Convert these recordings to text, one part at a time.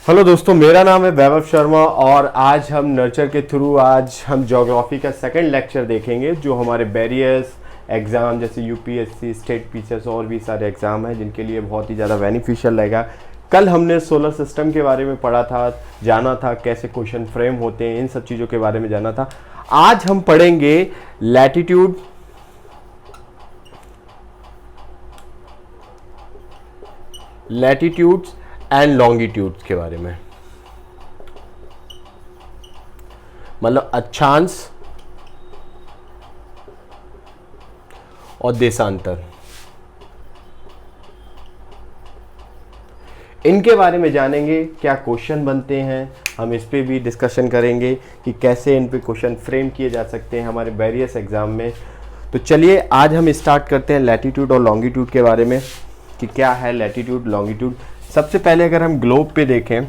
Hello दोस्तों, मेरा नाम है वैभव शर्मा और आज हम नर्चर के थ्रू आज हम ज्योग्राफी का सेकंड लेक्चर देखेंगे जो हमारे वेरियस एग्ज़ाम जैसे यूपीएससी, स्टेट पीसीएस और भी सारे एग्ज़ाम हैं जिनके लिए बहुत ही ज़्यादा बेनिफिशियल रहेगा। कल हमने सोलर सिस्टम के बारे में पढ़ा था, जाना था कैसे क्वेश्चन फ्रेम होते हैं, इन सब चीज़ों के बारे में जाना था। आज हम पढ़ेंगे लैटिट्यूड, लैटिट्यूड्स एंड लॉन्गिट्यूड्स के बारे में, मतलब अक्षांश और देशांतर, इनके बारे में जानेंगे। क्या क्वेश्चन बनते हैं, हम इस पे भी डिस्कशन करेंगे कि कैसे इन पे क्वेश्चन फ्रेम किए जा सकते हैं हमारे वेरियस एग्जाम में। तो चलिए आज हम स्टार्ट करते हैं लैटिट्यूड और लॉन्गिट्यूड के बारे में कि क्या है लैटिट्यूड लॉन्गिट्यूड। सबसे पहले अगर हम ग्लोब पे देखें,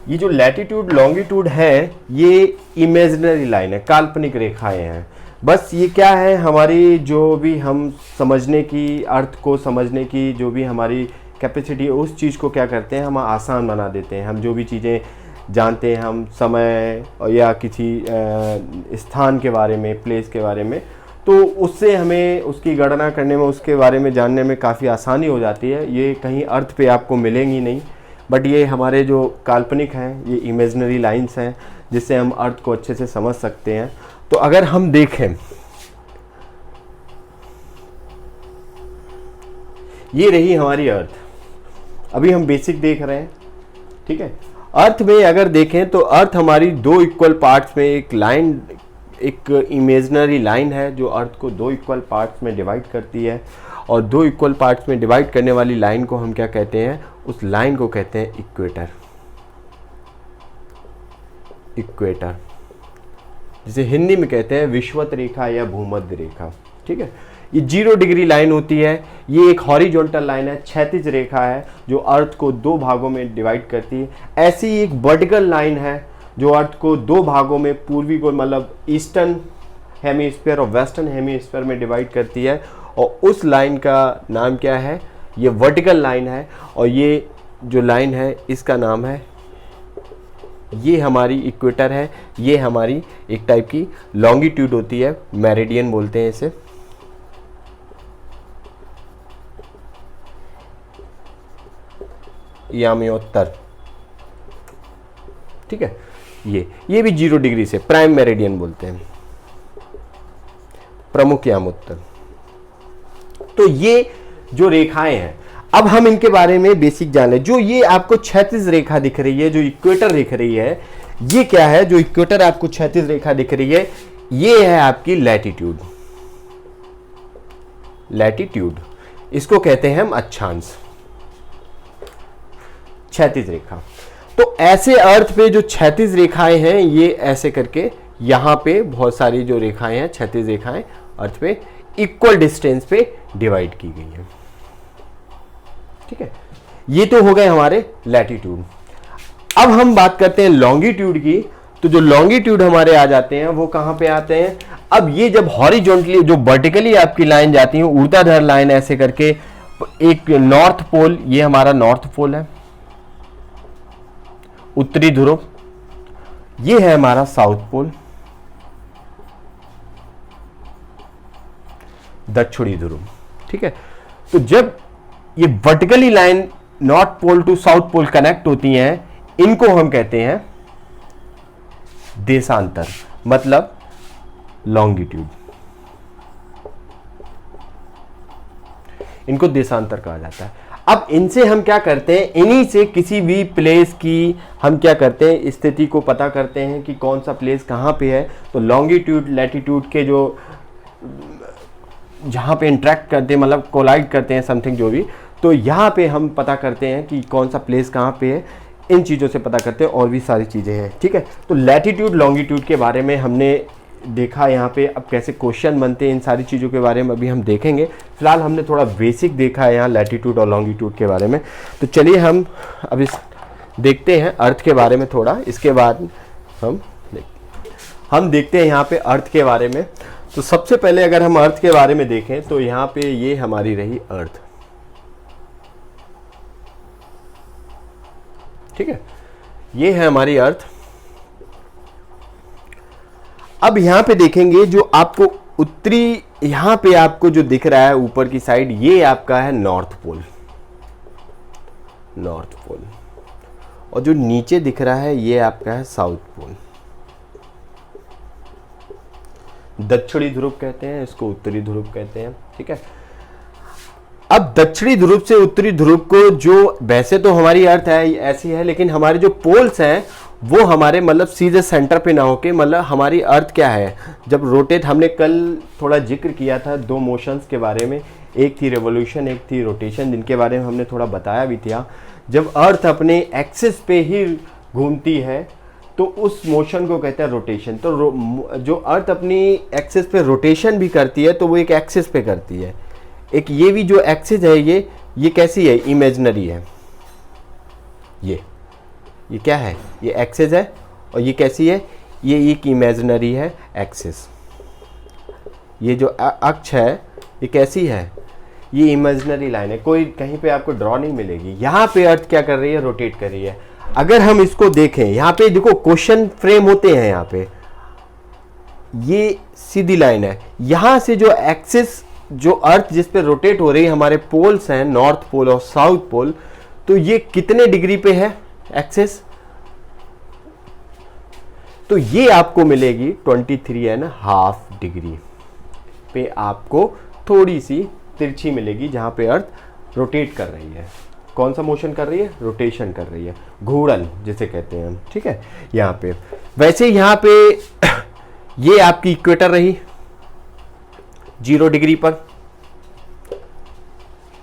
ये जो लैटिट्यूड लॉन्गिट्यूड है ये इमेजिनरी लाइन है, काल्पनिक रेखाएं हैं। बस ये क्या है, हमारी जो भी हम समझने की, अर्थ को समझने की जो भी हमारी कैपेसिटी है उस चीज़ को क्या करते हैं, हम आसान बना देते हैं। हम जो भी चीज़ें जानते हैं, हम समय या किसी स्थान के बारे में, प्लेस के बारे में, तो उससे हमें उसकी गणना करने में, उसके बारे में जानने में काफ़ी आसानी हो जाती है। ये कहीं अर्थ पे आपको मिलेंगी नहीं, बट ये हमारे जो काल्पनिक हैं, ये इमेजिनरी लाइंस हैं जिससे हम अर्थ को अच्छे से समझ सकते हैं। तो अगर हम देखें, ये रही हमारी अर्थ, अभी हम बेसिक देख रहे हैं, ठीक है। अर्थ में अगर देखें तो अर्थ हमारी दो इक्वल पार्ट्स में एक लाइन, एक इमेजिनरी लाइन है जो अर्थ को दो इक्वल पार्ट्स में डिवाइड करती है। और दो इक्वल पार्ट्स में डिवाइड करने वाली लाइन को हम क्या कहते हैं, उस लाइन को कहते हैं इक्वेटर। इक्वेटर जिसे हिंदी में कहते हैं विषुवत रेखा या भूमध्य रेखा, ठीक है। ये 0 डिग्री लाइन होती है, ये एक हॉरिजॉन्टल लाइन है, क्षैतिज रेखा है जो अर्थ को दो भागों में डिवाइड करती है। ऐसी एक वर्टिकल लाइन है जो अर्थ को दो भागों में, पूर्वी को मतलब ईस्टर्न हेमीस्फीयर और वेस्टर्न हेमीस्फीयर में डिवाइड करती है। और उस लाइन का नाम क्या है, ये वर्टिकल लाइन है। और ये जो लाइन है इसका नाम है, ये हमारी इक्वेटर है, ये हमारी एक टाइप की लॉन्गिट्यूड होती है, मेरिडियन बोलते हैं इसे। याम्योत्तर, ठीक है। ये भी 0 डिग्री से प्राइम मेरिडियन बोलते हैं, प्रमुख यामोत्तर। तो ये जो रेखाएं हैं, अब हम इनके बारे में बेसिक जान लें। जो ये आपको क्षैतिज रेखा दिख रही है, जो इक्वेटर दिख रही है, ये क्या है, जो इक्वेटर आपको क्षैतिज रेखा दिख रही है, ये है आपकी लैटिट्यूड। लैटिट्यूड इसको कहते हैं हम अक्षांश, क्षैतिज रेखा। तो ऐसे अर्थ पे जो क्षैतिज रेखाएं हैं, ये ऐसे करके यहां पे बहुत सारी जो रेखाएं हैं, क्षैतिज रेखाएं अर्थ पे इक्वल डिस्टेंस पे डिवाइड की गई है, ठीक है। ये तो हो गए हमारे लैटिट्यूड। अब हम बात करते हैं लॉन्गिट्यूड की। तो जो लॉन्गिट्यूड हमारे आ जाते हैं वो कहां पे आते हैं, अब ये जब हॉरिजॉन्टली, जो वर्टिकली आपकी लाइन जाती है, ऊर्ध्वाधर लाइन ऐसे करके, एक नॉर्थ पोल, ये हमारा नॉर्थ पोल है, उत्तरी ध्रुव, ये है हमारा साउथ पोल, दक्षिणी ध्रुव, ठीक है। तो जब ये vertically line north pole to south pole connect होती हैं, इनको हम कहते हैं देशांतर, मतलब लॉन्गिट्यूड। इनको देशांतर कहा जाता है। अब इनसे हम क्या करते हैं, इन्हीं से किसी भी प्लेस की हम क्या करते हैं, स्थिति को पता करते हैं कि कौन सा प्लेस कहाँ पे है। तो लॉन्गिट्यूड लैटिट्यूड के जो जहाँ पे इंटरेक्ट करते हैं, मतलब कोलाइड करते हैं समथिंग जो भी, तो यहाँ पे हम पता करते हैं कि कौन सा प्लेस कहाँ पे है। इन चीज़ों से पता करते हैं, और भी सारी चीज़ें हैं, ठीक है। तो लैटिट्यूड लॉन्गिट्यूड के बारे में हमने देखा यहाँ पे। अब कैसे क्वेश्चन बनते हैं, इन सारी चीज़ों के बारे में अभी हम देखेंगे। फिलहाल हमने थोड़ा बेसिक देखा है यहाँ लैटिट्यूड और लॉन्गिट्यूड के बारे में। तो चलिए हम अब इस देखते हैं अर्थ के बारे में थोड़ा, इसके बाद हम देखते हैं यहाँ पे अर्थ के बारे में। तो सबसे पहले अगर हम अर्थ के बारे में देखें तो यहाँ पे ये हमारी रही अर्थ, ठीक है, ये है हमारी अर्थ। अब यहां पे देखेंगे जो आपको उत्तरी, यहां पे आपको जो दिख रहा है ऊपर की साइड, ये आपका है नॉर्थ पोल, नॉर्थ पोल। और जो नीचे दिख रहा है ये आपका है साउथ पोल। दक्षिणी ध्रुव कहते हैं इसको, उत्तरी ध्रुव कहते हैं। ठीक है, अब दक्षिणी ध्रुव से उत्तरी ध्रुव को, जो वैसे तो हमारी अर्थ है ऐसी है, लेकिन हमारे जो पोल्स हैं वो हमारे मतलब सीधे सेंटर पे ना होके, मतलब हमारी अर्थ क्या है, जब रोटेट, हमने कल थोड़ा जिक्र किया था दो मोशंस के बारे में, एक थी रेवोल्यूशन, एक थी रोटेशन, जिनके बारे में हमने थोड़ा बताया भी था। जब अर्थ अपने एक्सिस पे ही घूमती है तो उस मोशन को कहते हैं रोटेशन। तो जो अर्थ अपनी एक्सिस पे रोटेशन भी करती है तो वो एक एक्सिस पे करती है। एक ये भी जो एक्सिस है ये कैसी है, इमेजिनरी है। ये क्या है, ये एक्सिस है, और ये कैसी है, ये एक इमेजिनरी है एक्सिस। ये जो अक्ष है ये कैसी है, ये इमेजिनरी लाइन है, कोई कहीं पे आपको ड्रॉ नहीं मिलेगी। यहाँ पे अर्थ क्या कर रही है, रोटेट कर रही है। अगर हम इसको देखें, यहाँ पे देखो क्वेश्चन फ्रेम होते हैं, यहाँ पे ये सीधी लाइन है, यहाँ से जो एक्सिस, जो अर्थ जिस पे रोटेट हो रही है, हमारे पोल्स हैं नॉर्थ पोल और साउथ पोल, तो ये कितने डिग्री पे है एक्सिस, तो ये आपको मिलेगी 23.5 डिग्री पे, आपको थोड़ी सी तिरछी मिलेगी, जहां पे अर्थ रोटेट कर रही है। कौन सा मोशन कर रही है, रोटेशन कर रही है, घूर्णन जिसे कहते हैं हम। ठीक है, यहाँ पे वैसे यहाँ पे ये आपकी इक्वेटर रही 0 डिग्री पर।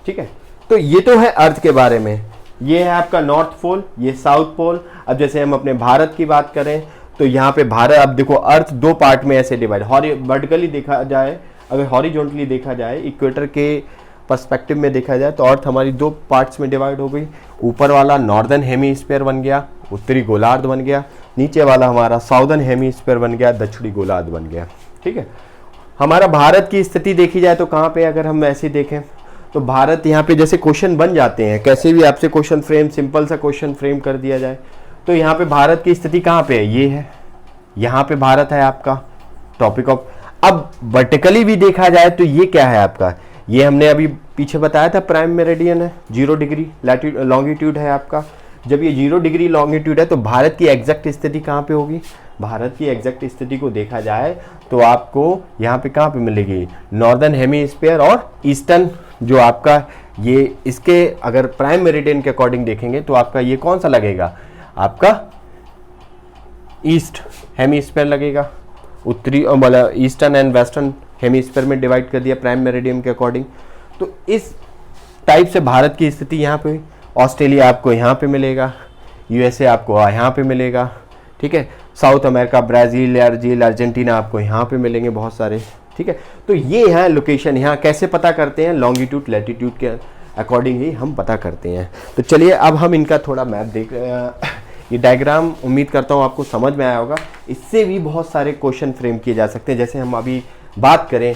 ठीक है, तो ये तो है अर्थ के बारे में। ये है आपका नॉर्थ पोल, ये साउथ पोल। अब जैसे हम अपने भारत की बात करें तो यहाँ पे भारत, अब देखो अर्थ दो पार्ट में ऐसे डिवाइड, वर्टिकली देखा जाए, अगर हॉरिजॉन्टली देखा जाए, इक्वेटर के पर्सपेक्टिव में देखा जाए, तो अर्थ हमारी दो पार्ट्स में डिवाइड हो गई। ऊपर वाला नॉर्दर्न हेमीस्फीयर बन गया, उत्तरी गोलार्ध बन गया, नीचे वाला हमारा साउदर्न हेमीस्फीयर बन गया, दक्षिणी गोलार्ध बन गया। ठीक है, हमारा भारत की स्थिति देखी जाए तो कहाँ पे, अगर हम ऐसे देखें तो भारत, यहाँ पे जैसे क्वेश्चन बन जाते हैं, कैसे भी आपसे क्वेश्चन फ्रेम, सिंपल सा क्वेश्चन फ्रेम कर दिया जाए, तो यहाँ पे भारत की स्थिति कहाँ पे है, ये है, यहाँ पे भारत है आपका टॉपिक ऑफ। अब वर्टिकली भी देखा जाए तो ये क्या है आपका, ये हमने अभी पीछे बताया था, प्राइम मेरिडियन है, 0 डिग्री लॉन्गिट्यूड है आपका। जब ये 0 डिग्री लॉन्गिट्यूड है तो भारत की एग्जैक्ट स्थिति कहाँ पे होगी, भारत की एग्जैक्ट स्थिति को देखा जाए तो आपको यहाँ पे कहाँ पे मिलेगी, नॉर्दर्न हेमीस्फीयर और ईस्टर्न, जो आपका ये, इसके अगर प्राइम मेरिडियन के अकॉर्डिंग देखेंगे तो आपका ये कौन सा लगेगा, आपका ईस्ट हेमीस्फीयर लगेगा। उत्तरी मतलब ईस्टर्न एंड वेस्टर्न हेमीस्फीयर में डिवाइड कर दिया प्राइम मेरिडियन के अकॉर्डिंग। तो इस टाइप से भारत की स्थिति यहाँ पे, ऑस्ट्रेलिया आपको यहाँ पे मिलेगा, यूएसए आपको यहाँ पे मिलेगा। ठीक है, साउथ अमेरिका, ब्राज़ील, अर्जेंटीना आपको यहाँ पे मिलेंगे बहुत सारे। ठीक है, तो ये है लोकेशन। यहाँ कैसे पता करते हैं, लॉन्गिट्यूड लैटिट्यूड के अकॉर्डिंग ही हम पता करते हैं। तो चलिए अब हम इनका थोड़ा मैप देख, ये डायग्राम उम्मीद करता हूँ आपको समझ में आया होगा। इससे भी बहुत सारे क्वेश्चन फ्रेम किए जा सकते हैं। जैसे हम अभी बात करें,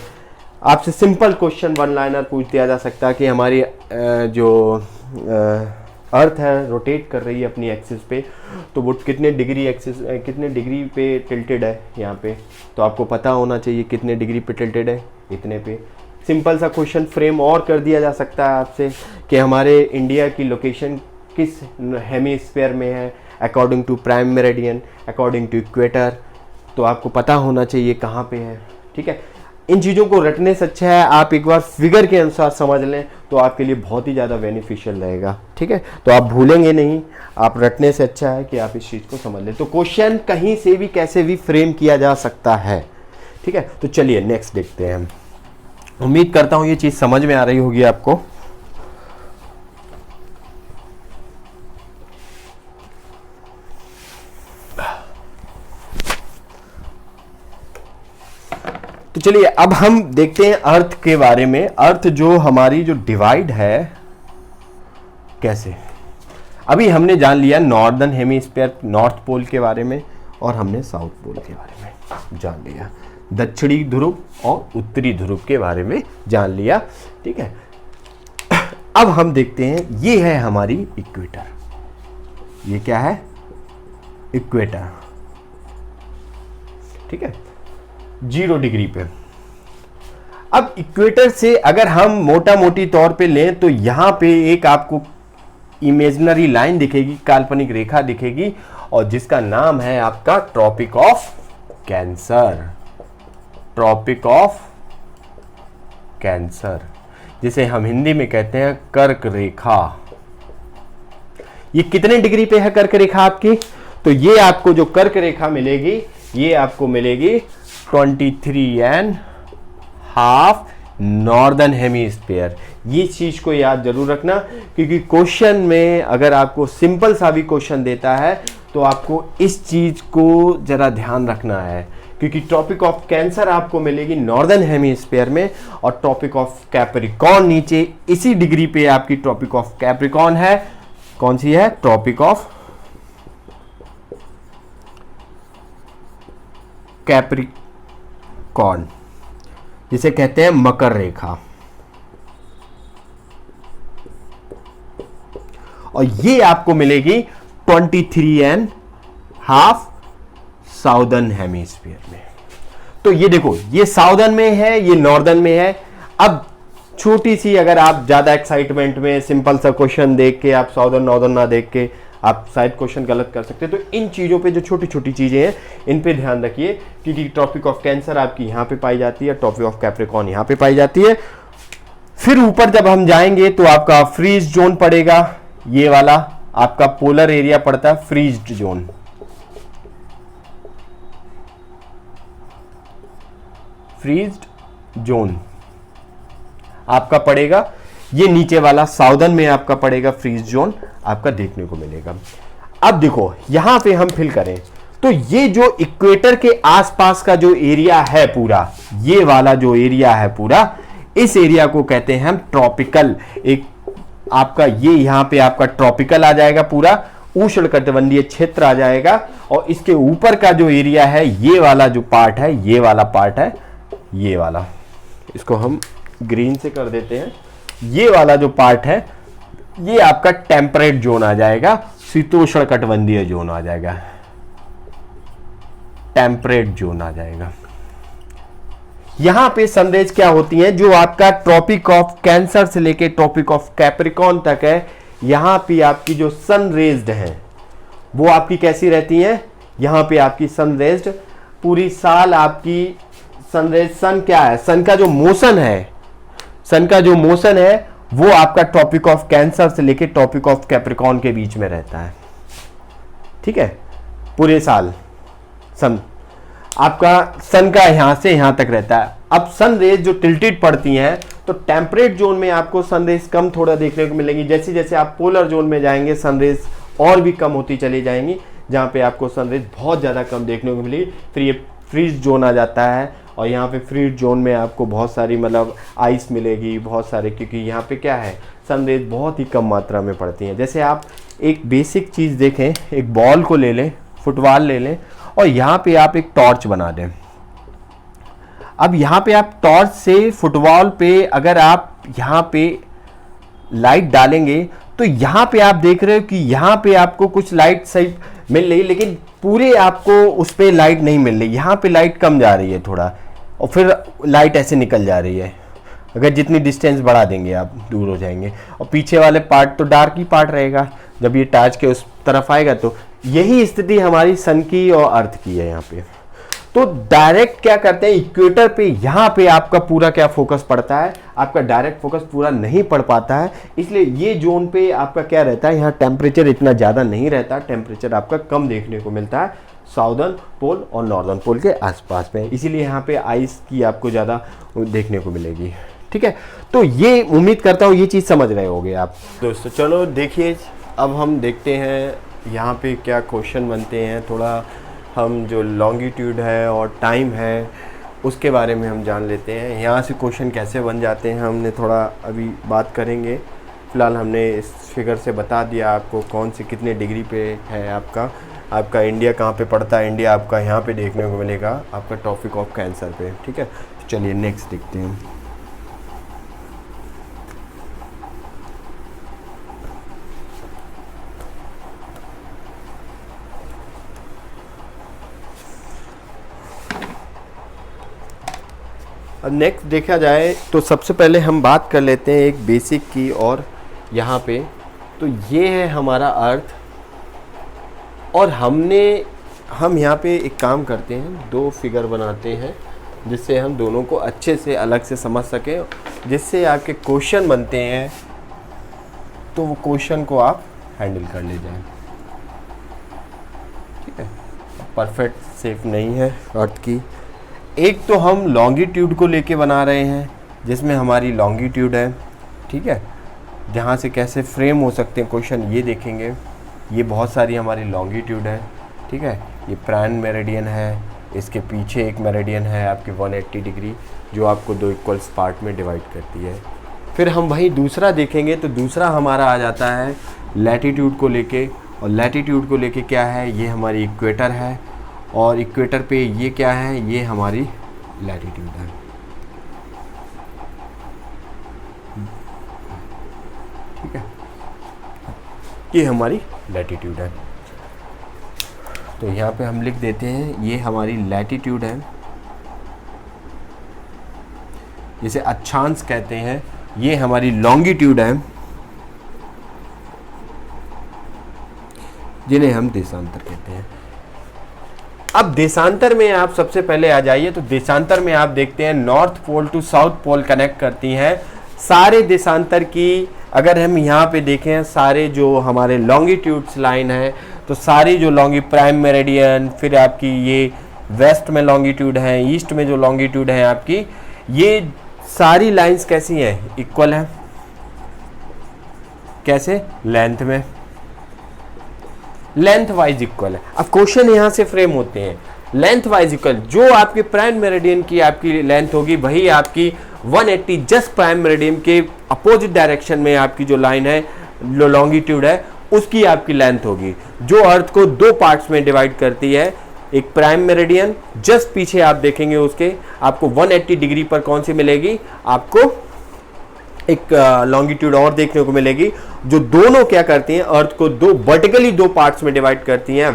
आपसे सिंपल क्वेश्चन वन लाइनर पूछ दिया जा सकता है कि हमारी जो अर्थ है रोटेट कर रही है अपनी एक्सिस पे, तो वो कितने डिग्री एक्सिस, कितने डिग्री पे टिल्टेड है यहाँ पे, तो आपको पता होना चाहिए कितने डिग्री पे टिल्टेड है, इतने पे। सिंपल सा क्वेश्चन फ्रेम और कर दिया जा सकता है आपसे कि हमारे इंडिया की लोकेशन किस हेमीस्फीयर में है, according to prime meridian, according to equator, तो आपको पता होना चाहिए कहाँ पे है। ठीक है, इन चीज़ों को रटने से अच्छा है आप एक बार फिगर के अनुसार समझ लें तो आपके लिए बहुत ही ज़्यादा बेनिफिशियल रहेगा। ठीक है, तो आप भूलेंगे नहीं, आप रटने से अच्छा है कि आप इस चीज़ को समझ लें। तो क्वेश्चन कहीं से भी कैसे भी फ्रेम किया जा सकता है। ठीक है, तो चलिए नेक्स्ट देखते हैं। उम्मीद करता हूँ ये चीज़ समझ में आ रही होगी आपको। तो चलिए अब हम देखते हैं अर्थ के बारे में। अर्थ जो हमारी जो डिवाइड है कैसे, अभी हमने जान लिया नॉर्दर्न हेमीस्फीयर, नॉर्थ पोल के बारे में, और हमने साउथ पोल के बारे में जान लिया, दक्षिणी ध्रुव और उत्तरी ध्रुव के बारे में जान लिया। ठीक है, अब हम देखते हैं, ये है हमारी इक्वेटर। ये क्या है, इक्वेटर, ठीक है, 0 डिग्री पे। अब इक्वेटर से अगर हम मोटा मोटी तौर पे लें तो यहां पे एक आपको इमेजिनरी लाइन दिखेगी, काल्पनिक रेखा दिखेगी, और जिसका नाम है आपका tropic of cancer, tropic of cancer, जिसे हम हिंदी में कहते हैं कर्क रेखा। ये कितने डिग्री पे है कर्क रेखा आपकी? तो ये आपको जो कर्क रेखा मिलेगी, ये आपको मिलेगी 23.5 नॉर्दर्न हेमीस्फीयर। ये चीज को याद जरूर रखना, क्योंकि क्वेश्चन में अगर आपको सिंपल सा भी क्वेश्चन देता है तो आपको इस चीज को जरा ध्यान रखना है, क्योंकि ट्रॉपिक ऑफ कैंसर आपको मिलेगी नॉर्दर्न हेमीस्फीयर में, और ट्रॉपिक ऑफ कैप्रिकॉर्न नीचे इसी डिग्री पे आपकी ट्रॉपिक ऑफ कैप्रिकॉर्न है। कौन सी है? ट्रॉपिक ऑफ कैप्रिकॉर्न, जिसे कहते हैं मकर रेखा। और ये आपको मिलेगी 23.5 साउदर्न हेमीस्फीयर में। तो ये देखो, ये साउदर्न में है, ये नॉर्दर्न में है। अब छोटी सी, अगर आप ज्यादा एक्साइटमेंट में सिंपल सा क्वेश्चन देख के आप साउदर्न नॉर्दर्न ना देख के आप शायद क्वेश्चन गलत कर सकते हैं, तो इन चीजों पे जो छोटी छोटी चीजें हैं इन पे ध्यान रखिए, क्योंकि ट्रॉपिक ऑफ कैंसर आपकी यहां पे पाई जाती है, ट्रॉपिक ऑफ कैप्रिकॉर्न यहां पे पाई जाती है। फिर ऊपर जब हम जाएंगे तो आपका फ्रीज जोन पड़ेगा, ये वाला आपका पोलर एरिया पड़ता है, फ्रीज्ड जोन। फ्रीज्ड जोन आपका पड़ेगा, ये नीचे वाला साउदर्न में आपका पड़ेगा, फ्रीज जोन आपका देखने को मिलेगा। अब देखो यहां पे हम फिल करें तो ये जो इक्वेटर के आसपास का जो एरिया है पूरा, ये वाला जो एरिया है पूरा, इस एरिया को कहते हैं हम ट्रॉपिकल। एक आपका ये यहां पे आपका ट्रॉपिकल आ जाएगा, पूरा उष्णकटिबंधीय क्षेत्र आ जाएगा। और इसके ऊपर का जो एरिया है, ये वाला जो पार्ट है, ये वाला पार्ट है, ये वाला, इसको हम ग्रीन से कर देते हैं। ये वाला जो पार्ट है ये आपका टेम्परेट जोन आ जाएगा, शीतोष्णकटिबंधीय जोन आ जाएगा, टेम्परेट जोन आ जाएगा। यहां पे सनरेज क्या होती हैं, जो आपका ट्रॉपिक ऑफ कैंसर से लेके ट्रॉपिक ऑफ कैप्रिकॉर्न तक है, यहां पे आपकी जो सनरेज्ड है वो आपकी कैसी रहती हैं। यहां पे आपकी सनरेज्ड पूरी साल आपकी सनरेज, सन क्या है, सन का जो मोशन है, सन का जो मोशन है वो आपका ट्रॉपिक ऑफ कैंसर से लेके ट्रॉपिक ऑफ कैप्रिकॉर्न के बीच में रहता है, ठीक है, पूरे साल सन आपका सन का यहां से यहां तक रहता है। अब सन रेज जो टिल्टेड पड़ती हैं तो टेम्परेट जोन में आपको सन रेज कम थोड़ा देखने को मिलेंगी, जैसे जैसे आप पोलर जोन में जाएंगे सन रेज और भी कम होती चली जाएंगी, जहां पे आपको सन रेज बहुत ज्यादा कम देखने को मिलेगी। फिर ये फ्रीज जोन आ जाता है, और यहाँ पे फ्रीज जोन में आपको बहुत सारी मतलब आइस मिलेगी, बहुत सारे, क्योंकि यहाँ पे क्या है, सनरेज बहुत ही कम मात्रा में पड़ती हैं। जैसे आप एक बेसिक चीज़ देखें, एक बॉल को ले लें, फुटबॉल ले लें, और यहाँ पे आप एक टॉर्च बना दें। अब यहाँ पे आप टॉर्च से फुटबॉल पे अगर आप यहाँ पे लाइट डालेंगे तो यहाँ पे आप देख रहे हो कि यहाँ पे आपको कुछ लाइट सही मिल रही, लेकिन पूरे आपको उस पर लाइट नहीं मिल रही, यहाँ पे लाइट कम जा रही है थोड़ा, और फिर लाइट ऐसे निकल जा रही है। अगर जितनी डिस्टेंस बढ़ा देंगे आप दूर हो जाएंगे, और पीछे वाले पार्ट तो डार्क ही पार्ट रहेगा, जब ये टॉर्च के उस तरफ आएगा। तो यही स्थिति हमारी सन की और अर्थ की है यहाँ पे। तो डायरेक्ट क्या करते हैं, इक्वेटर पे यहाँ पे आपका पूरा क्या फोकस पड़ता है, आपका डायरेक्ट फोकस पूरा नहीं पड़ पाता है, इसलिए ये जोन पे आपका क्या रहता है, यहाँ टेम्परेचर इतना ज़्यादा नहीं रहता, टेम्परेचर आपका कम देखने को मिलता है साउदर्न पोल और नॉर्दर्न पोल के आसपास में, इसीलिए यहाँ पे आइस की आपको ज़्यादा देखने को मिलेगी, ठीक है। तो ये उम्मीद करता हूँ ये चीज़ समझ रहे होगे आप दोस्तों। चलो देखिए, अब हम देखते हैं यहाँ पे क्या क्वेश्चन बनते हैं, थोड़ा हम जो लॉन्गिट्यूड है और टाइम है उसके बारे में हम जान लेते हैं। यहाँ से क्वेश्चन कैसे बन जाते हैं हमने थोड़ा अभी बात करेंगे। फ़िलहाल हमने इस फिगर से बता दिया आपको कौन से कितने डिग्री पे है आपका इंडिया कहाँ पे पड़ता है। इंडिया आपका यहाँ पे देखने को मिलेगा आपका टॉपिक ऑफ कैंसर पे, ठीक है। तो चलिए नेक्स्ट देखते हैं। अब नेक्स्ट देखा जाए तो सबसे पहले हम बात कर लेते हैं एक बेसिक की, और यहाँ पे तो ये है हमारा अर्थ, और हम यहाँ पे एक काम करते हैं, दो फिगर बनाते हैं जिससे हम दोनों को अच्छे से अलग से समझ सकें, जिससे आपके क्वेश्चन बनते हैं तो वो क्वेश्चन को आप हैंडल कर ले जाएं। ठीक है, परफेक्ट सेफ नहीं है अर्थ की। एक तो हम लॉन्गिट्यूड को लेके बना रहे हैं, जिसमें हमारी लॉन्गिट्यूड है, ठीक है, जहाँ से कैसे फ्रेम हो सकते हैं क्वेश्चन ये देखेंगे। ये बहुत सारी हमारी लॉन्गिट्यूड है, ठीक है। ये प्राइम मेरिडियन है, इसके पीछे एक मेरिडियन है आपकी 180 डिग्री, जो आपको दो इक्वल्स पार्ट में डिवाइड करती है। फिर हम वही दूसरा देखेंगे, तो दूसरा हमारा आ जाता है लैटीट्यूड को लेके, और लैटीट्यूड को लेके क्या है, ये हमारी इक्वेटर है, और इक्वेटर पे ये क्या है, ये हमारी लैटीट्यूड है। ठीक है, ये हमारी लैटीट्यूड है। तो यहाँ पे हम लिख देते हैं ये हमारी लैटीट्यूड है, जिसे अक्षांश कहते हैं। ये हमारी लॉन्गिट्यूड है, जिन्हें हम देशांतर कहते हैं। अब देशांतर में आप सबसे पहले आ जाइए, तो देशांतर में आप देखते हैं north pole to south pole connect करती हैं। सारे देशांतर की अगर हम यहाँ पे देखें, सारे जो हमारे लॉन्गिट्यूड्स लाइन है, तो सारी जो प्राइम मेरिडियन, फिर आपकी ये वेस्ट में लॉन्गिट्यूड है, ईस्ट में जो लॉन्गिट्यूड है आपकी, ये सारी लाइंस कैसी हैं, इक्वल है। कैसे, लेंथ में, लेंथ वाइज इक्वल है। अब क्वेश्चन यहां से फ्रेम होते हैं लेंथ वाइज इक्वल। जो आपके प्राइम मेरिडियन की आपकी लेंथ होगी, वही आपकी 180 जस्ट प्राइम मेरिडियन के अपोजिट डायरेक्शन में आपकी जो लाइन है, लॉन्गिट्यूड है, उसकी आपकी लेंथ होगी, जो अर्थ को दो पार्ट्स में डिवाइड करती है। एक प्राइम मेरिडियन, जस्ट पीछे आप देखेंगे उसके, आपको 180 डिग्री पर कौन सी मिलेगी, आपको एक लॉन्गिट्यूड और देखने को मिलेगी, जो दोनों क्या करती हैं, अर्थ को दो वर्टिकली दो पार्ट्स में डिवाइड करती हैं,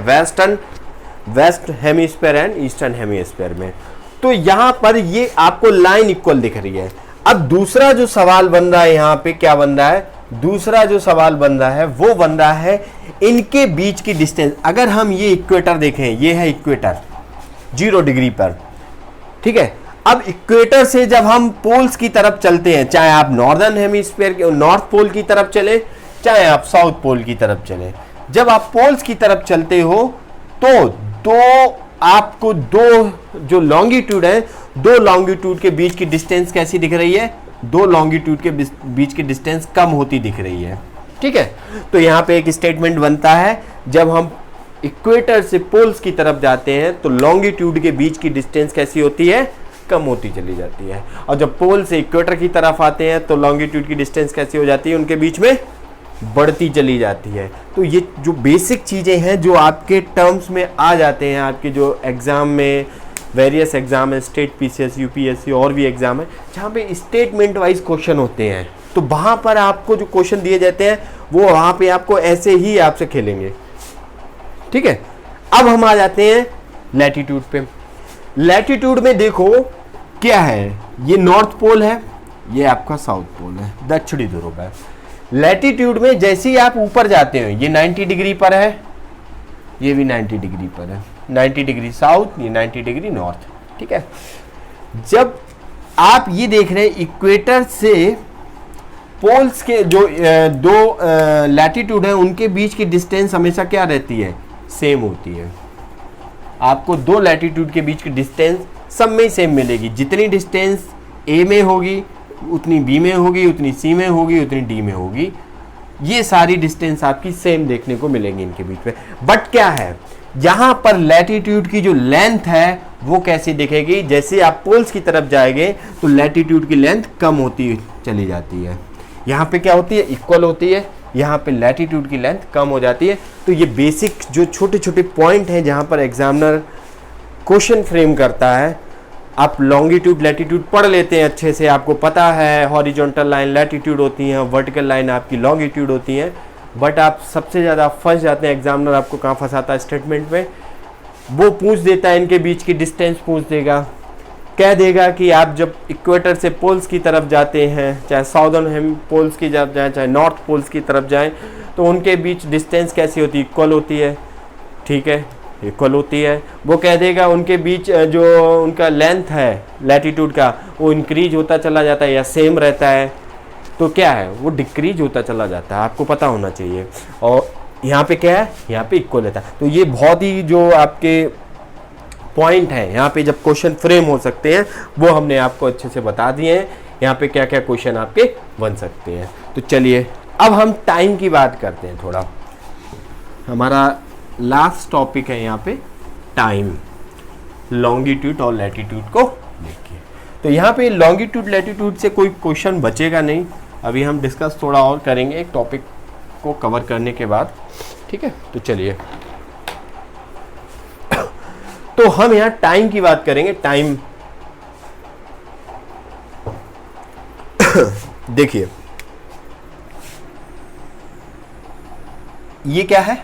west hemisphere and eastern hemisphere में। तो यहां पर ये आपको लाइन इक्वल दिख रही है। अब दूसरा जो सवाल बन रहा है, यहाँ पे क्या बन रहा है, दूसरा जो सवाल बन रहा है वो बन रहा है इनके बीच की डिस्टेंस। अगर हम ये इक्वेटर देखें, ये है इक्वेटर 0 डिग्री पर, ठीक है। अब इक्वेटर से जब हम पोल्स की तरफ चलते हैं, चाहे आप नॉर्दर्न हेमिस्फीयर के नॉर्थ पोल की तरफ चले, चाहे आप साउथ पोल की तरफ चले, जब आप पोल्स की तरफ चलते हो तो आपको दो जो लॉन्गिट्यूड है, दो लॉन्गिट्यूड के बीच की डिस्टेंस कैसी दिख रही है, दो लॉन्गिट्यूड के बीच की डिस्टेंस कम होती दिख रही है, ठीक है। तो यहाँ पे एक स्टेटमेंट बनता है, जब हम इक्वेटर से पोल्स की तरफ जाते हैं तो लॉन्गिट्यूड के बीच की डिस्टेंस कैसी होती है, कम होती चली जाती है, और जब पोल से इक्वेटर की तरफ आते हैं तो लॉन्गिट्यूड की डिस्टेंस कैसी हो जाती है, उनके बीच में बढ़ती चली जाती है। तो ये जो बेसिक चीजें हैं जो आपके टर्म्स में आ जाते हैं, आपके जो एग्जाम में, वेरियस एग्जाम है, स्टेट पीसीएस, यूपीएससी और भी एग्जाम है, जहाँ पे स्टेटमेंट वाइज क्वेश्चन होते हैं, तो वहां पर आपको जो क्वेश्चन दिए जाते हैं वो वहां पे आपको ऐसे ही आपसे खेलेंगे, ठीक है। अब हम आ जाते हैं लैटीट्यूड पे। लैटीट्यूड में देखो क्या है, ये नॉर्थ पोल है, ये आपका साउथ पोल है, दक्षिणी ध्रुव है। लैटीट्यूड में जैसे ही आप ऊपर जाते हो, ये 90 डिग्री पर है, ये भी 90 डिग्री पर है, 90 डिग्री साउथ, ये 90 डिग्री नॉर्थ, ठीक है। जब आप ये देख रहे हैं इक्वेटर से पोल्स के जो दो लैटीट्यूड है, उनके बीच की डिस्टेंस हमेशा क्या रहती है, सेम होती है। आपको दो लैटीट्यूड के बीच की डिस्टेंस सब में सेम मिलेगी। जितनी डिस्टेंस ए में होगी उतनी बी में होगी, उतनी सी में होगी, उतनी डी में होगी। ये सारी डिस्टेंस आपकी सेम देखने को मिलेंगी इनके बीच में। बट क्या है, यहाँ पर लैटीट्यूड की जो लेंथ है वो कैसी दिखेगी, जैसे आप पोल्स की तरफ जाएंगे तो लैटीट्यूड की लेंथ कम होती चली जाती है। यहाँ पे क्या होती है, इक्वल होती है, यहाँ पे लैटीट्यूड की लेंथ कम हो जाती है। तो ये बेसिक जो छोटे छोटे पॉइंट हैं जहाँ पर एग्जामिनर क्वेश्चन फ्रेम करता है। आप लॉन्गिट्यूड लैटीट्यूड पढ़ लेते हैं अच्छे से, आपको पता है हॉरिजॉन्टल लाइन लैटीट्यूड होती हैं, वर्टिकल लाइन आपकी लॉन्गिट्यूड होती हैं। बट आप सबसे ज़्यादा फंस जाते हैं, एग्जामिनर आपको कहाँ फंसाता है स्टेटमेंट में, वो पूछ देता है इनके बीच की डिस्टेंस पूछ देगा, कह देगा कि आप जब इक्वेटर से पोल्स की तरफ जाते हैं, चाहे साउदर्न हेम पोल्स की तरफ जाएं, चाहे नॉर्थ पोल्स की तरफ जाएं, तो उनके बीच डिस्टेंस कैसी होती है, इक्वल होती है, ठीक है, इक्वल होती है। वो कह देगा उनके बीच जो उनका लेंथ है लैटिट्यूड का, वो इंक्रीज होता चला जाता है या सेम रहता है, तो क्या है, वो डिक्रीज होता चला जाता है, आपको पता होना चाहिए। और यहाँ पे क्या है, यहाँ पे इक्वल रहता है। तो ये बहुत ही जो आपके पॉइंट है यहाँ पे जब क्वेश्चन फ्रेम हो सकते हैं, वो हमने आपको अच्छे से बता दिए हैं, यहाँ पे क्या क्या क्वेश्चन आपके बन सकते हैं। तो चलिए अब हम टाइम की बात करते हैं। थोड़ा हमारा लास्ट टॉपिक है यहाँ पे टाइम, लॉन्गिट्यूड और लैटिट्यूड को देखिए। तो यहाँ पे लॉन्गिट्यूड लैटिट्यूड से कोई क्वेश्चन बचेगा नहीं, अभी हम डिस्कस थोड़ा और करेंगे एक टॉपिक को कवर करने के बाद, ठीक है। तो चलिए, तो हम यहाँ टाइम की बात करेंगे। टाइम देखिए, ये क्या है,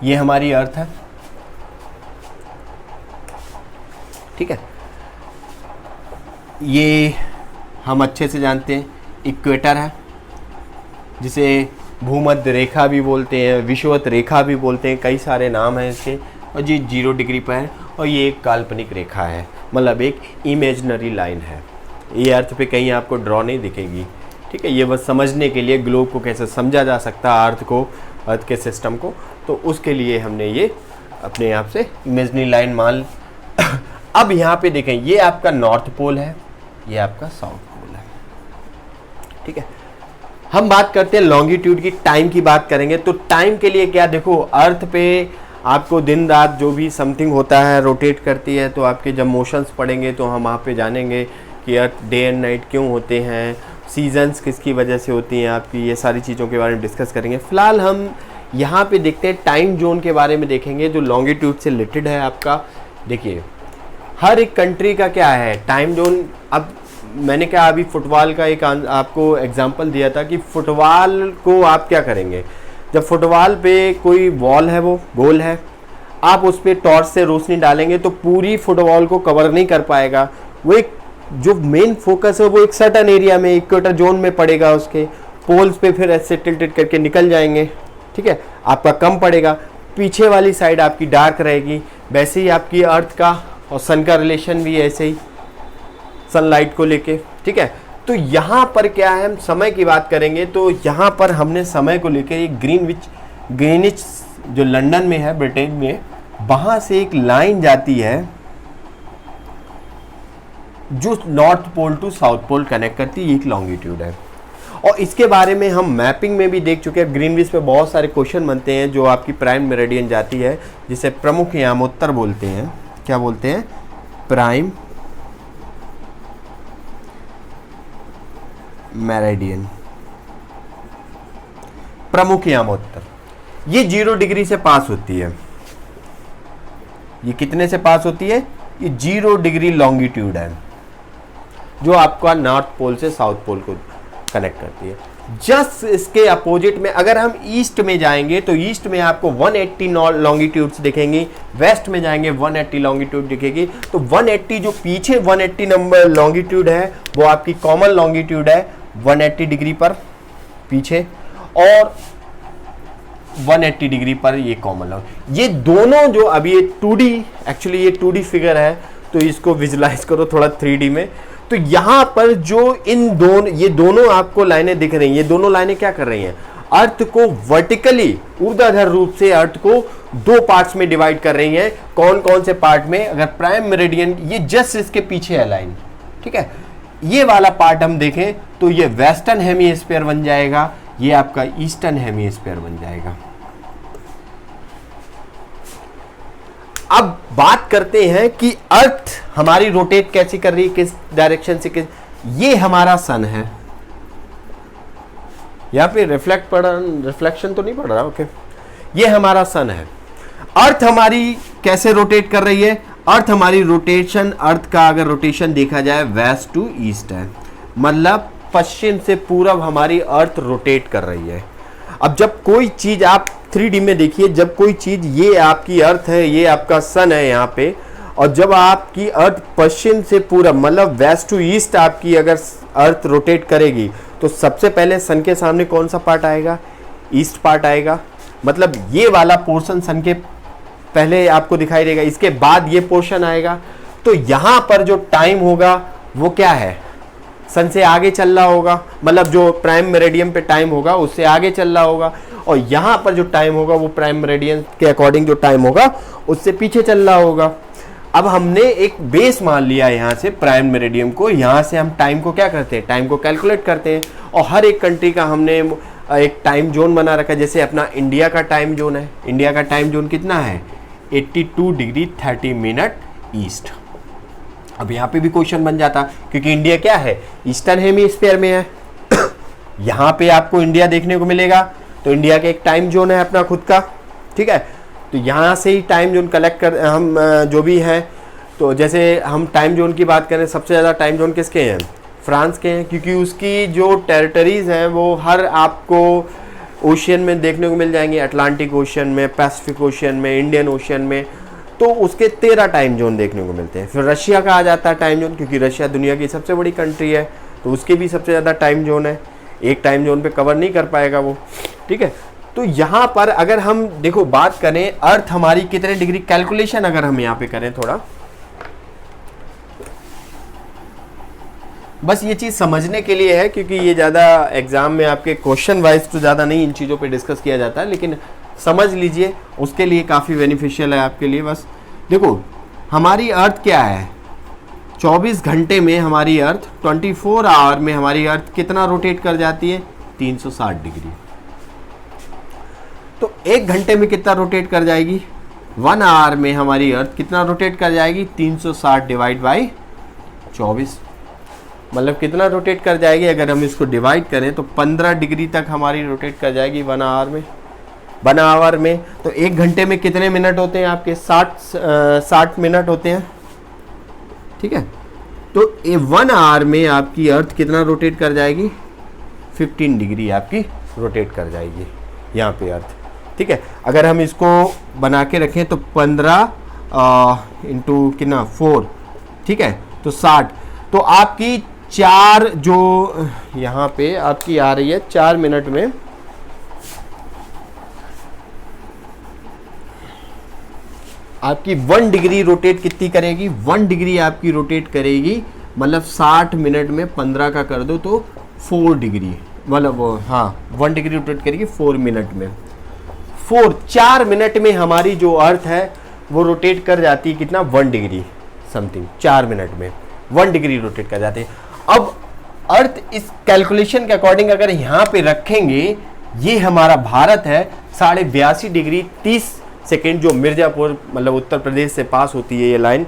ये हमारी अर्थ है, ठीक है। ये हम अच्छे से जानते हैं इक्वेटर है, जिसे भूमध्य रेखा भी बोलते हैं, विषुवत रेखा भी बोलते हैं, कई सारे नाम हैं इसके। और ये 0 डिग्री पर है, और ये एक काल्पनिक रेखा है, मतलब एक इमेजिनरी लाइन है। ये अर्थ पे कहीं आपको ड्रॉ नहीं दिखेगी, ठीक है। ये बस समझने के लिए ग्लोब को कैसे समझा जा सकता है, अर्थ को, अर्थ के सिस्टम को, तो उसके लिए हमने ये अपने आप से इमेजिनरी लाइन मान। अब यहाँ पे देखें, ये आपका नॉर्थ पोल है, ये आपका साउथ पोल है, ठीक है। हम बात करते हैं लॉन्गिट्यूड की, टाइम की बात करेंगे। तो टाइम के लिए क्या, देखो अर्थ पे आपको दिन रात जो भी समथिंग होता है रोटेट करती है, तो आपके जब मोशंस पढ़ेंगे तो हम वहाँ पे जानेंगे कि अर्थ डे एंड नाइट क्यों होते हैं, सीजन्स किसकी वजह से होती हैं आपकी, ये सारी चीज़ों के बारे में डिस्कस करेंगे। फिलहाल हम यहाँ पे देखते हैं टाइम जोन के बारे में देखेंगे, जो लॉन्गिट्यूड से रिलेटेड है आपका। देखिए हर एक कंट्री का क्या है टाइम जोन। अब मैंने क्या अभी फुटबॉल का एक आपको एग्जांपल दिया था कि फुटबॉल को आप क्या करेंगे, जब फुटबॉल पे कोई वॉल है, वो गोल है, आप उस पर टॉर्च से रोशनी डालेंगे तो पूरी फुटबॉल को कवर नहीं कर पाएगा। वो एक जो मेन फोकस है वो एक सर्टन एरिया में, इक्वेटर जोन में पड़ेगा, उसके पोल्स पे फिर ऐसे टिल्टेड करके निकल जाएंगे, ठीक है, आपका कम पड़ेगा, पीछे वाली साइड आपकी डार्क रहेगी। वैसे ही आपकी अर्थ का और सन का रिलेशन भी ऐसे ही सनलाइट को लेके, ठीक है। तो यहाँ पर क्या है, हम समय की बात करेंगे, तो यहाँ पर हमने समय को लेकर एक ग्रीनिच जो लंदन में है, ब्रिटेन में, वहाँ से एक लाइन जाती है जो north pole to south pole connect करती है, एक लॉन्गिट्यूड है। और इसके बारे में हम मैपिंग में भी देख चुके हैं। ग्रीनविच पे बहुत सारे क्वेश्चन बनते हैं, जो आपकी प्राइम मेरिडियन जाती है, जिसे प्रमुख यामोत्तर बोलते हैं। क्या बोलते हैं, प्राइम मेरिडियन, प्रमुख यामोत्तर। ये 0 डिग्री से पास होती है। ये कितने से पास होती है, ये 0 डिग्री लॉन्गिट्यूड है, जो आपका नॉर्थ पोल से साउथ पोल को कनेक्ट करती है। जस्ट इसके अपोजिट में अगर हम ईस्ट में जाएंगे तो ईस्ट में आपको 180 लॉन्गिट्यूड्स दिखेंगी, वेस्ट में जाएंगे 180 लॉन्गिट्यूड दिखेगी। तो 180 जो पीछे 180 नंबर लॉन्गिट्यूड है, वो आपकी कॉमन लॉन्गिट्यूड है 180 डिग्री पर पीछे, और 180 डिग्री पर ये कॉमन लॉन्ग। ये दोनों जो अभी ये 2D, एक्चुअली ये 2D फिगर है, तो इसको विजुलाइज करो थोड़ा 3D में। तो यहाँ पर जो ये दोनों आपको लाइनें दिख रही हैं, ये दोनों लाइनें क्या कर रही हैं, अर्थ को वर्टिकली, ऊर्ध्वाधर रूप से अर्थ को 2 पार्ट्स में डिवाइड कर रही हैं। कौन कौन से पार्ट में, अगर प्राइम मेरिडियन, ये जस्ट इसके पीछे है लाइन, ठीक है। ये वाला पार्ट हम देखें तो ये वेस्टर्न हेमीस्फीयर बन जाएगा, ये आपका ईस्टर्न हेमीस्फीयर बन जाएगा। अब बात करते हैं कि अर्थ हमारी रोटेट कैसी कर रही है, किस डायरेक्शन से, ये हमारा सन है। यहां पे रिफ्लेक्शन तो नहीं पड़ रहा, ओके। ये हमारा सन है। अर्थ हमारी कैसे रोटेट कर रही है, अर्थ हमारी रोटेशन, अर्थ का अगर रोटेशन देखा जाए वेस्ट टू ईस्ट है, मतलब पश्चिम से पूर्व हमारी अर्थ रोटेट कर रही है। अब जब कोई चीज आप 3D में देखिए, जब कोई चीज, ये आपकी अर्थ है, ये आपका सन है यहाँ पे, और जब आपकी अर्थ पश्चिम से पूरब मतलब वेस्ट टू ईस्ट आपकी अगर अर्थ रोटेट करेगी तो सबसे पहले सन के सामने कौन सा पार्ट आएगा, ईस्ट पार्ट आएगा। मतलब ये वाला पोर्शन सन के पहले आपको दिखाई देगा, इसके बाद ये पोर्शन आएगा। तो यहां पर जो टाइम होगा वो क्या है, सन से आगे चल रहा होगा, मतलब जो प्राइम मेरिडियन पे टाइम होगा उससे आगे चल रहा होगा। और यहाँ पर जो टाइम होगा वो प्राइम मेरिडियन के अकॉर्डिंग जो टाइम होगा उससे पीछे चल रहा होगा। अब हमने एक बेस मान लिया यहाँ से प्राइम मेरिडियन को, यहाँ से हम टाइम को क्या करते हैं, टाइम को कैलकुलेट करते हैं। और हर एक कंट्री का हमने एक टाइम जोन बना रखा है। जैसे अपना इंडिया का टाइम जोन है, इंडिया का टाइम जोन कितना है, 82 डिग्री 30 मिनट ईस्ट। अब यहाँ पे भी क्वेश्चन बन जाता, क्योंकि इंडिया क्या है, ईस्टर्न हेमिस्फीयर में है। यहाँ पे आपको इंडिया देखने को मिलेगा, तो इंडिया का एक टाइम जोन है अपना खुद का, ठीक है। तो यहाँ से ही टाइम जोन कलेक्ट कर हम जो भी है, तो जैसे हम टाइम जोन की बात करें, सबसे ज़्यादा टाइम जोन किसके हैं, फ्रांस के हैं, क्योंकि उसकी जो टेरिटरीज हैं वो हर आपको ओशियन में देखने को मिल जाएंगे, अटलांटिक ओशियन में, पैसिफिक ओशियन में, इंडियन ओशियन में। तो उसके 13 टाइम जोन देखने को मिलते हैं। फिर रशिया का आ जाता है टाइम जोन, क्योंकि रशिया दुनिया की सबसे बड़ी कंट्री है, तो उसके भी सबसे ज़्यादा टाइम जोन है। एक टाइम जोन पे कवर नहीं कर पाएगा वो, ठीक है। तो यहाँ पर अगर हम देखो बात करें अर्थ हमारी कितने डिग्री, कैलकुलेशन अगर हम यहाँ पे करें थोड़ा, बस ये चीज़ समझने के लिए है, क्योंकि ये ज़्यादा एग्जाम में आपके क्वेश्चन वाइज तो ज़्यादा नहीं इन चीज़ों पे डिस्कस किया जाता है, लेकिन समझ लीजिए उसके लिए काफ़ी बेनिफिशियल है आपके लिए। बस देखो हमारी अर्थ क्या है, 24 घंटे में हमारी अर्थ, 24 आवर में हमारी अर्थ कितना रोटेट कर जाती है, 360 डिग्री। तो 1 घंटे में कितना रोटेट कर जाएगी, 1 आवर में हमारी अर्थ कितना रोटेट कर जाएगी, 360 डिवाइड बाई 24, मतलब कितना रोटेट कर जाएगी, अगर हम इसको डिवाइड करें तो 15 डिग्री तक हमारी रोटेट कर जाएगी 1 आवर में। 1 आवर में तो 1 घंटे में कितने मिनट होते हैं आपके, 60 मिनट होते हैं, ठीक है। तो 1 आवर में आपकी अर्थ कितना रोटेट कर जाएगी, 15 डिग्री आपकी रोटेट कर जाएगी यहाँ पे अर्थ, ठीक है। अगर हम इसको बना के रखें तो 15 इंटू कितना 4, ठीक है, तो 60। तो आपकी 4 जो यहाँ पे आपकी आ रही है 4 मिनट में आपकी 1 डिग्री रोटेट कितनी करेगी, 1 डिग्री आपकी रोटेट करेगी, मतलब 60 मिनट में 15 का कर दो तो 4 डिग्री, मतलब हाँ 1 डिग्री रोटेट करेगी 4 मिनट में। 4 मिनट में हमारी जो अर्थ है वो रोटेट कर जाती है कितना, 1 डिग्री समथिंग, 4 मिनट में 1 डिग्री रोटेट कर जाती है। अब अर्थ इस कैलकुलेशन के अकॉर्डिंग अगर यहाँ पे रखेंगे, ये हमारा भारत है 82.5 डिग्री 30 सेकेंड, जो मिर्जापुर मतलब उत्तर प्रदेश से पास होती है ये लाइन,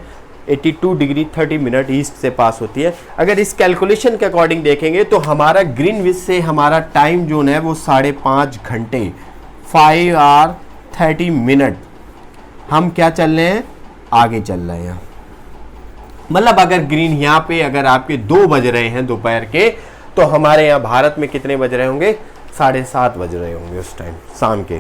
82 डिग्री 30 मिनट ईस्ट से पास होती है। अगर इस कैलकुलेशन के अकॉर्डिंग देखेंगे तो हमारा ग्रीनविच से हमारा टाइम जोन है वो 5.5 घंटे, 5 आवर 30 मिनट हम क्या चल रहे हैं, आगे चल रहे हैं। मतलब अगर ग्रीन यहाँ पे अगर आपके 2 बज रहे हैं दोपहर के, तो हमारे यहाँ भारत में कितने बज रहे होंगे, 7:30 बज रहे होंगे उस टाइम शाम के,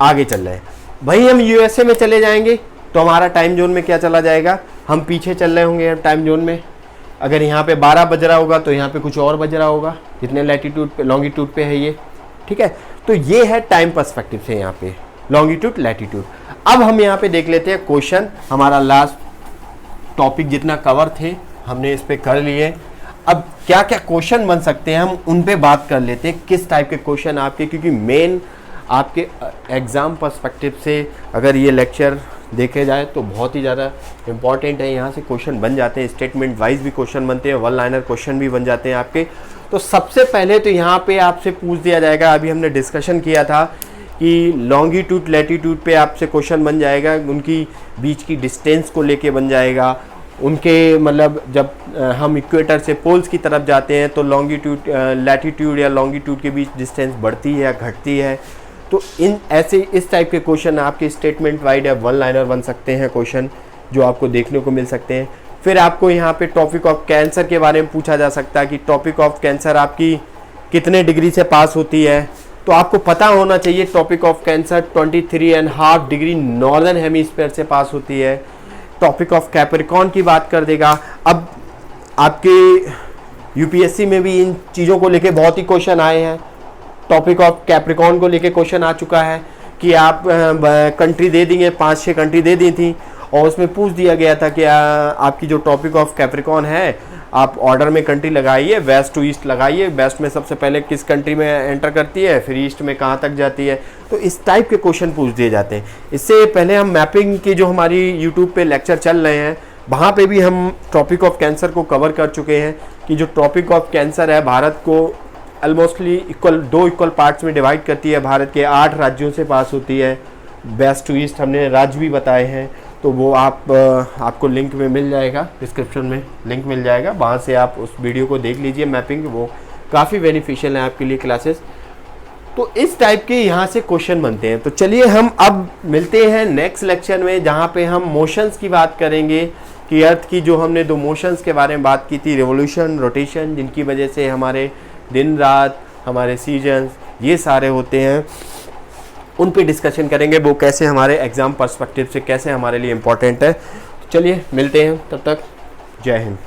आगे चल रहे हैं। वही हम यूएसए में चले जाएंगे तो हमारा टाइम जोन में क्या चला जाएगा, हम पीछे चल रहे होंगे टाइम जोन में। अगर यहाँ पे 12 बज रहा होगा तो यहाँ पे कुछ और बज रहा होगा, जितने लैटिट्यूड पे लॉन्गिट्यूड पे है ये, ठीक है। तो ये है टाइम पर्सपेक्टिव से यहाँ पे लॉन्गिट्यूड लैटिट्यूड। अब हम यहाँ पे देख लेते हैं क्वेश्चन, हमारा लास्ट टॉपिक जितना कवर थे हमने इस पे कर लिए। अब क्या क्या क्वेश्चन बन सकते हैं हम उन पे बात कर लेते हैं, किस टाइप के क्वेश्चन आपके, क्योंकि मेन आपके एग्ज़ाम पर्सपेक्टिव से अगर ये लेक्चर देखे जाए तो बहुत ही ज़्यादा इंपॉर्टेंट है। यहाँ से क्वेश्चन बन जाते हैं, स्टेटमेंट वाइज भी क्वेश्चन बनते हैं, 1 लाइनर क्वेश्चन भी बन जाते हैं आपके। तो सबसे पहले तो यहाँ पे आपसे पूछ दिया जाएगा, अभी हमने डिस्कशन किया था कि लॉन्गिट्यूड लैटिट्यूड पे आपसे क्वेश्चन बन जाएगा, उनकी बीच की डिस्टेंस को लेके बन जाएगा, उनके मतलब जब हम इक्वेटर से पोल्स की तरफ जाते हैं तो लॉन्गिट्यूड लैटिट्यूड या लॉन्गिट्यूड के बीच डिस्टेंस बढ़ती है या घटती है। तो इन ऐसे इस टाइप के क्वेश्चन आपके स्टेटमेंट वाइड या 1 लाइनर बन सकते हैं क्वेश्चन, जो आपको देखने को मिल सकते हैं। फिर आपको यहाँ पे टॉपिक ऑफ कैंसर के बारे में पूछा जा सकता है कि टॉपिक ऑफ कैंसर आपकी कितने डिग्री से पास होती है, तो आपको पता होना चाहिए topic of cancer 23.5 degree northern hemisphere से पास होती है। टॉपिक ऑफ कैप्रिकॉर्न की बात कर देगा। अब आपके यूपीएससी में भी इन चीज़ों को लेके बहुत ही क्वेश्चन आए हैं। टॉपिक ऑफ कैप्रिकॉर्न को लेके क्वेश्चन आ चुका है कि आप कंट्री दे देंगे, 5-6 कंट्री दे दी थी और उसमें पूछ दिया गया था कि आपकी जो टॉपिक ऑफ कैप्रिकॉर्न है आप ऑर्डर में कंट्री लगाइए, वेस्ट टू ईस्ट लगाइए। वेस्ट में सबसे पहले किस कंट्री में एंटर करती है, फिर ईस्ट में कहाँ तक जाती है। तो इस टाइप के क्वेश्चन पूछ दिए जाते हैं। इससे पहले हम मैपिंग की जो हमारी यूट्यूब पे लेक्चर चल रहे हैं वहाँ पे भी हम टॉपिक ऑफ कैंसर को कवर कर चुके हैं कि जो टॉपिक ऑफ कैंसर है भारत को ऑलमोस्टली दो इक्वल पार्ट्स में डिवाइड करती है। भारत के 8 राज्यों से पास होती है। वेस्ट टू ईस्ट हमने राज्य भी बताए हैं, तो वो आपको लिंक में मिल जाएगा, डिस्क्रिप्शन में लिंक मिल जाएगा, वहाँ से आप उस वीडियो को देख लीजिए। मैपिंग वो काफ़ी बेनिफिशियल है आपके लिए क्लासेस। तो इस टाइप के यहाँ से क्वेश्चन बनते हैं। तो चलिए हम अब मिलते हैं नेक्स्ट लेक्चर में, जहाँ पे हम मोशंस की बात करेंगे कि अर्थ की जो हमने 2 मोशंस के बारे में बात की थी, रिवोल्यूशन, रोटेशन, जिनकी वजह से हमारे दिन रात, हमारे सीजन्स ये सारे होते हैं, उन पे डिस्कशन करेंगे। वो कैसे हमारे एग्ज़ाम पर्सपेक्टिव से कैसे हमारे लिए इम्पोर्टेंट है। चलिए मिलते हैं, तब तक जय हिंद।